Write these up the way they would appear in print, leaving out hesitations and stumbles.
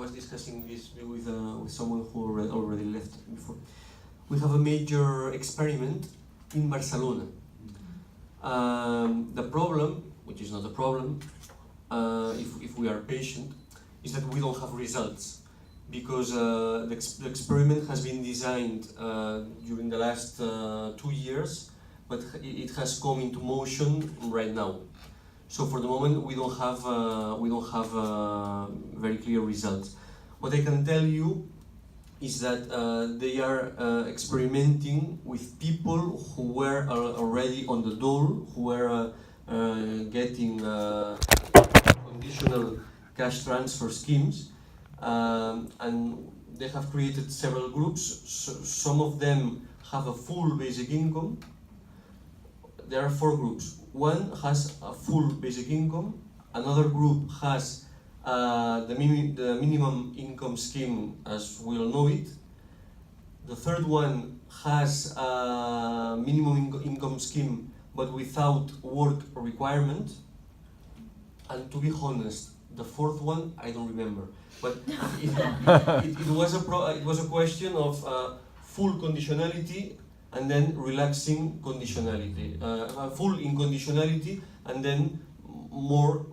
was discussing this with someone who already left before. We have a major experiment in Barcelona. The problem, which is not a problem, if we are patient, is that we don't have results, because the experiment has been designed during the last 2 years, but it has come into motion right now. So for the moment, we don't have very clear results. What I can tell you is that they are experimenting with people who were already on the dole, who were getting conditional cash transfer schemes, and they have created several groups. Some of them have a full basic income. There are 4 groups. One has a full basic income, another group has the minimum income scheme as we all know it. The third one has a minimum income scheme but without work requirement. And to be honest, the fourth one I don't remember. But it was a question of full conditionality and then relaxing conditionality, full in conditionality and then more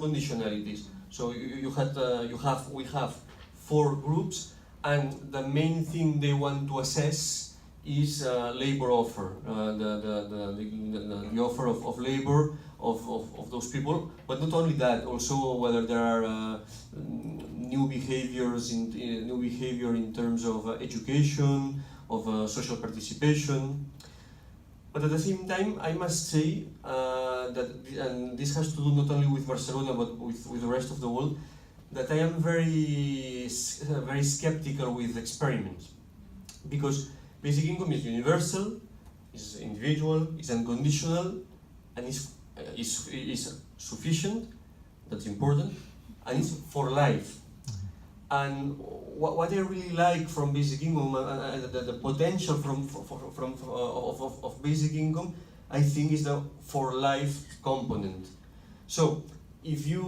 conditionalities. So we have 4 groups, and the main thing they want to assess is labor offer, the offer of labor of those people. But not only that, also whether there are new behavior in terms of education, of social participation. But at the same time, I must say that, and this has to do not only with Barcelona but with the rest of the world, that I am very skeptical with experiments, because basic income is universal, is individual, is unconditional, and is sufficient. That's important, and it's for life. And what I really like from basic income, the potential of basic income, I think, is the for life component. So if you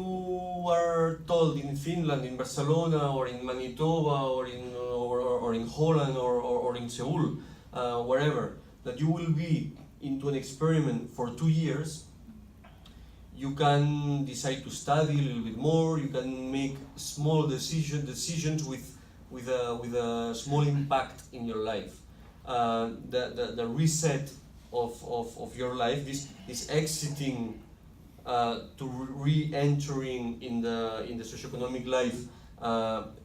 are told in Finland, in Barcelona, or in Manitoba, or in Holland, or in Seoul, wherever, that you will be into an experiment for 2 years, you can decide to study a little bit more. You can make small decisions with a small impact in your life. The reset of your life, this exiting to re-entering in the socioeconomic life,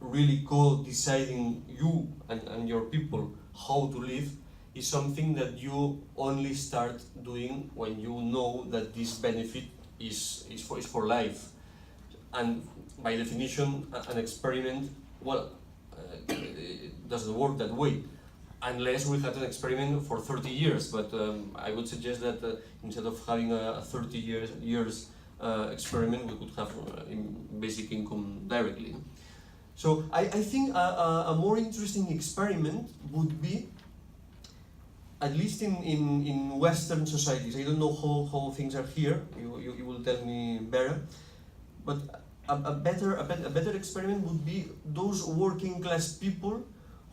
really co-deciding you and your people how to live, is something that you only start doing when you know that this benefit is for life. And by definition, an experiment, well, it doesn't work that way, unless we had an experiment for 30 years. But I would suggest that instead of having a 30 years experiment, we could have basic income directly. So I think a more interesting experiment would be, at least in Western societies, I don't know how things are here, you will tell me better, but a better experiment would be those working class people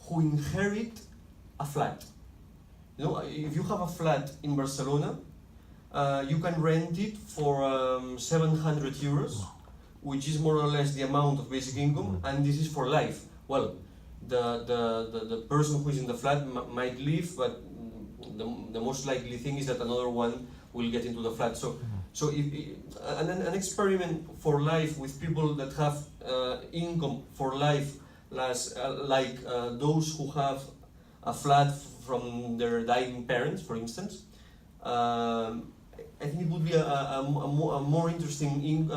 who inherit a flat. You know, if you have a flat in Barcelona, you can rent it for 700 euros, which is more or less the amount of basic income, and this is for life. Well, the person who is in the flat might leave, but the most likely thing is that another one will get into the flat. So an experiment for life with people that have income for life, like those who have a flat from their dying parents, for instance. I think it would be a more interesting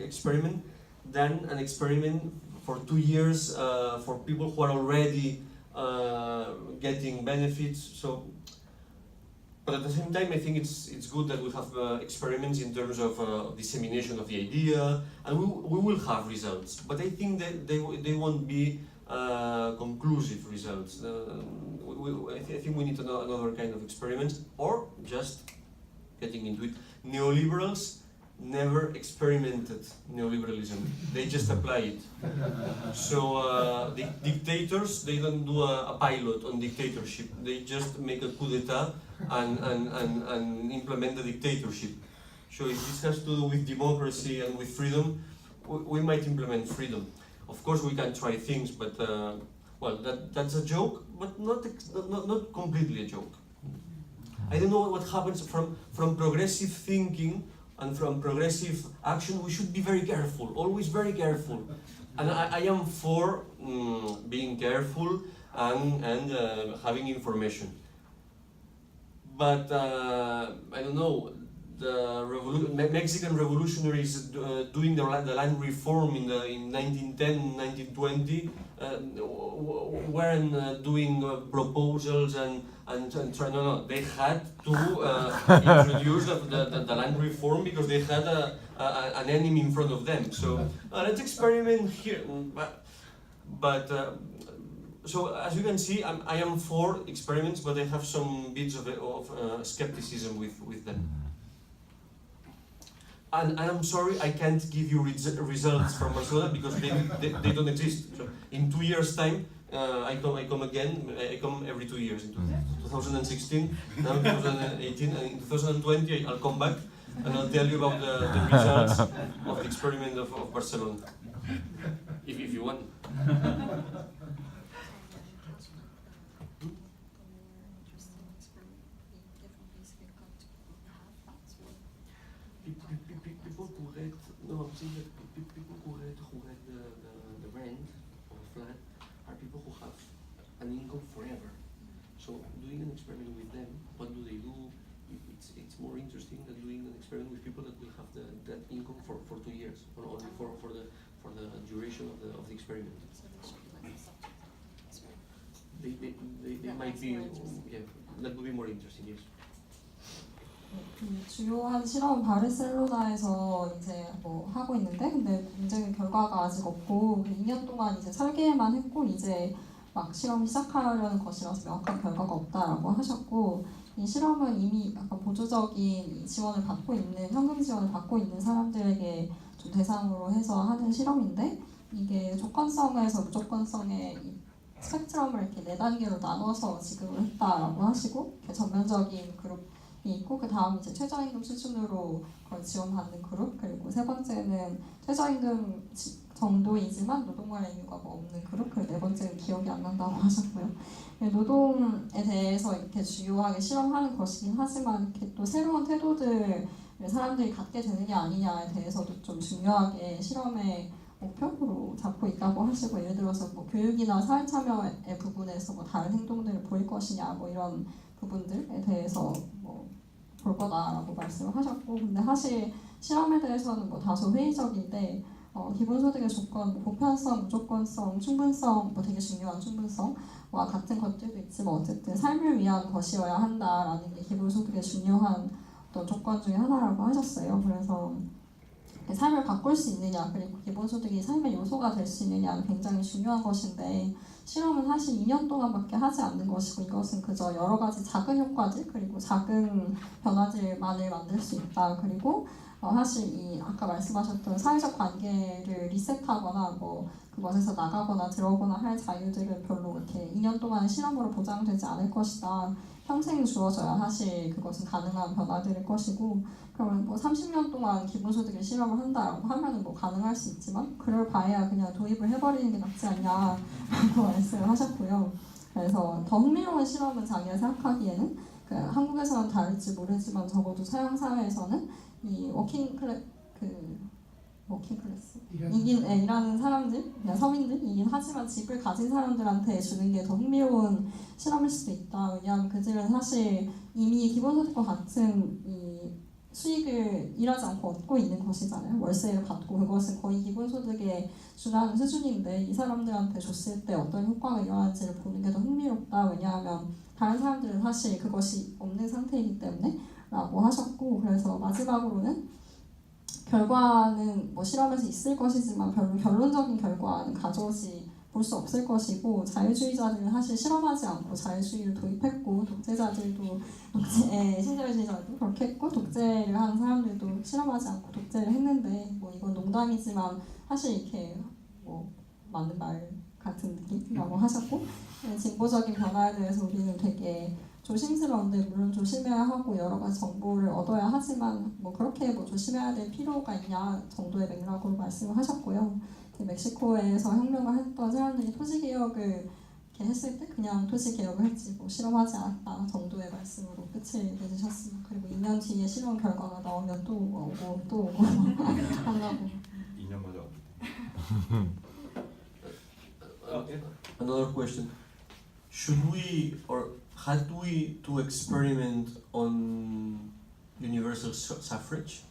experiment than an experiment for 2 years for people who are already getting benefits. So. But at the same time, I think it's good that we have experiments in terms of dissemination of the idea, and we will have results. But I think that they won't be conclusive results. I think we need another kind of experiment, or just getting into it. Neoliberals, never experimented neoliberalism. They just apply it. So dictators, they don't do a pilot on dictatorship. They just make a coup d'etat and implement the dictatorship. So if this has to do with democracy and with freedom, we might implement freedom. Of course, we can try things, but well, that's a joke, but not completely a joke. I don't know what happens from progressive thinking and from progressive action. We should be very careful, always very careful. And I am for being careful and having information. But I don't know, the Mexican revolutionaries doing the land reform in 1910, 1920 weren't doing proposals and trying. No, they had to introduce the land reform because they had an enemy in front of them. So let's experiment here. But so as you can see, I am for experiments, but I have some bits of skepticism with them. And I'm sorry, I can't give you results from Barcelona because they don't exist. So in 2 years' time, I come again. I come every 2 years. In 2016, now in 2018, and in 2020 I'll come back and I'll tell you about the results of the experiment of Barcelona, if you want. People who had the rent of a flat are people who have an income forever. So doing an experiment with them, what do they do? It's more interesting than doing an experiment with people that will have that income for 2 years, or only for the duration of the experiment. They might be, yeah, that would be more interesting, yes. 주요한 실험은 바르셀로나에서 이제 뭐 하고 있는데, 근데 문제는 결과가 아직 없고 2년 동안 이제 설계만 했고 이제 막 실험 시작하려는 것이라서 명확한 결과가 없다라고 하셨고, 이 실험은 이미 약간 보조적인 지원을 받고 있는, 현금 지원을 받고 있는 사람들에게 좀 대상으로 해서 하는 실험인데, 이게 조건성에서 무조건성의 스펙트럼을 이렇게 4단계로 나눠서 지급을 했다라고 하시고, 이렇게 전면적인 그룹이 있고, 그 다음 이제 최저임금 수준으로 그걸 지원받는 그룹, 그리고 세 번째는 최저임금 정도이지만 노동관련 이유가 뭐 없는 그룹, 그리고 네 번째는 기억이 안 난다고 하셨고요. 노동에 대해서 이렇게 주요하게 실험하는 것이긴 하지만 이렇게 또 새로운 태도들을 사람들이 갖게 되느냐 아니냐에 대해서도 좀 중요하게 실험의 목표로 잡고 있다고 하시고, 예를 들어서 뭐 교육이나 사회참여의 부분에서 뭐 다른 행동들을 보일 것이냐, 뭐 이런 부분들에 대해서 뭐 볼 거다라고 말씀을 하셨고, 근데 사실 실험에 대해서는 뭐 다소 회의적인데, 기본소득의 조건, 뭐 보편성, 무조건성, 충분성, 뭐 되게 중요한 충분성과 같은 것들도 있지만 어쨌든 삶을 위한 것이어야 한다라는 게 기본소득의 중요한 어떤 조건 중에 하나라고 하셨어요. 그래서 삶을 바꿀 수 있느냐, 그리고 기본소득이 삶의 요소가 될 수 있느냐는 굉장히 중요한 것인데, 실험은 사실 2년 동안밖에 하지 않는 것이고, 이것은 그저 여러 가지 작은 효과들, 그리고 작은 변화들만을 만들 수 있다. 그리고 사실 이 아까 말씀하셨던 사회적 관계를 리셋하거나 뭐 그것에서 나가거나 들어오거나 할 자유들은 별로 이렇게 2년 동안 실험으로 보장되지 않을 것이다. 평생 주어져야 사실 그것은 가능한 변화들일 것이고, 그러면 뭐 30년 동안 기본소득의 실험을 한다라고 하면은 뭐 가능할 수 있지만, 그럴 바에야 그냥 도입을 해버리는 게 낫지 않냐라고 말씀을 하셨고요. 그래서 더 흥미로운 실험은 자기가 생각하기에는 한국에서는 다를지 모르지만 적어도 서양 사회에서는 이 워킹 클래스 일하는 사람들, 그냥 서민들이긴 하지만 집을 가진 사람들한테 주는 게 더 흥미로운 실험일 수도 있다. 왜냐하면 그들은 사실 이미 기본소득과 같은 이 수익을 일하지 않고 얻고 있는 것이잖아요. 월세를 받고, 그것은 거의 기본소득에 준하는 수준인데 이 사람들한테 줬을 때 어떤 효과가 일어날지를 보는 게 더 흥미롭다. 왜냐하면 다른 사람들은 사실 그것이 없는 상태이기 때문에 라고 하셨고, 그래서 마지막으로는 결과는 뭐 실험에서 있을 것이지만 별로 결론적인 결과는 가져오지 볼 수 없을 것이고 자유주의자들은 사실 실험하지 않고 자유주의를 도입했고 독재자들도 신자유주의자들도 그렇게 했고 독재를 하는 사람들도 실험하지 않고 독재를 했는데 뭐 이건 농담이지만 사실 이렇게 뭐 맞는 말 같은 느낌이라고 하셨고 진보적인 변화에 대해서 우리는 되게 조심스러운데 물론 조심해야 하고 여러 가지 정보를 얻어야 하지만 뭐 그렇게 뭐 조심해야 될 필요가 있냐 정도의 맥락으로 말씀을 하셨고요. 멕시코에서 혁명을 했던 사람들이 토지개혁을 이렇게 했을 때 그냥 토지개혁을 했지 뭐 실험하지 않았다 정도의 말씀으로 끝을 내주셨습니다. 그리고 2년 뒤에 실험 결과가 나오면 또 오고 또 오고 하려고. 2년마다 Another question: should we or had we to experiment on universal suffrage?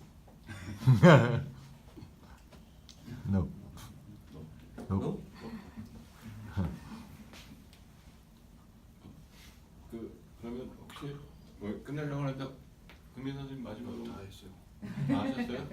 No. No. 그러면 혹시 뭐 끝내려고 하는데 금민 선생님 마지막으로 다 했어요. 다 하셨어요?